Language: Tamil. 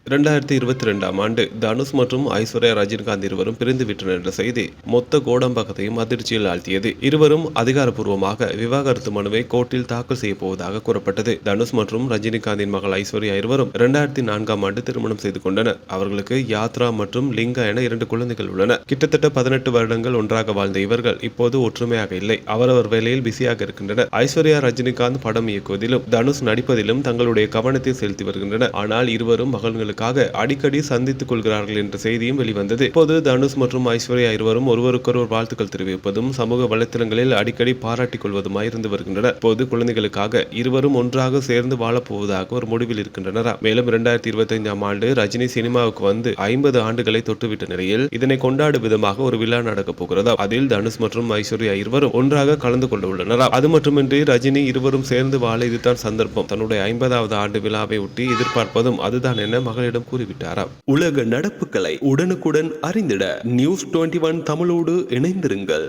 2022ஆம் ஆண்டு தனுஷ் மற்றும் ஐஸ்வர்யா ரஜினிகாந்த் இருவரும் பிரிந்து விட்டனர் என்ற செய்தி மொத்த கோடம்பாக்கத்தையும் அதிர்ச்சியில் ஆழ்த்தியது. இருவரும் அதிகாரப்பூர்வமாக விவாகரத்து மனுவை கோர்ட்டில் தாக்கல் செய்ய போவதாக கூறப்பட்டது. தனுஷ் மற்றும் ரஜினிகாந்தின் மகள் ஐஸ்வர்யா இருவரும் 2004ஆம் ஆண்டு திருமணம் செய்து கொண்டனர். அவர்களுக்கு யாத்ரா மற்றும் லிங்கா என 2 குழந்தைகள் உள்ளனர். கிட்டத்தட்ட 18 வருடங்கள் ஒன்றாக வாழ்ந்த இவர்கள் இப்போது ஒற்றுமையாக இல்லை. அவரவர் வேலையில் பிஸியாக இருக்கின்றனர். ஐஸ்வர்யா ரஜினிகாந்த் படம் இயக்குவதிலும் தனுஷ் நடிப்பதிலும் தங்களுடைய கவனத்தை செலுத்தி வருகின்றனர். ஆனால் இருவரும் மகன்களுக்காக அடிக்கடி சந்தித்துக் கொள்கிறார்கள் என்ற செய்தியும் வெளிவந்தது. இப்போது தனுஷ் மற்றும் ஐஸ்வர்யா இருவரும் ஒருவருக்கொருவர் வாழ்த்துக்கள் தெரிவிப்பதும் சமூக வலைத்தளங்களில் அடிக்கடி பாராட்டிக் கொள்வதுமாய் இருந்து வருகின்றனர். இப்போது குழந்தைகளுக்காக இருவரும் ஒன்றாக சேர்ந்து வாழப்போவதாக ஒரு முடிவில் இருக்கின்றனர். மேலும் 2025ஆம் ஆண்டு ரஜினி சினிமாவுக்கு வந்து 50 ஆண்டுகளை தொட்டுவிட்ட நிலையில் இதனை கொண்டாடும் விதமாக ஒரு விழா நடக்கப் போகிறது. அதில் தனுஷ் மற்றும் ஐஸ்வர்யா இருவரும் ஒன்றாக கலந்து கொள்ள உள்ளனர். அது மட்டுமின்றி ரஜினி இருவரும் சேர்ந்து வாழ இதுதான் சந்தர்ப்பம். தன்னுடைய 50வது ஆண்டு விழாவை ஒட்டி எதிர்பார்ப்பதும் அதுதான் என மகளிடம் கூறிவிட்டாராம். உலக நடப்புகளை உடனுக்குடன் அறிந்திட News 21 தமிழோடு இணைந்திருங்கள்.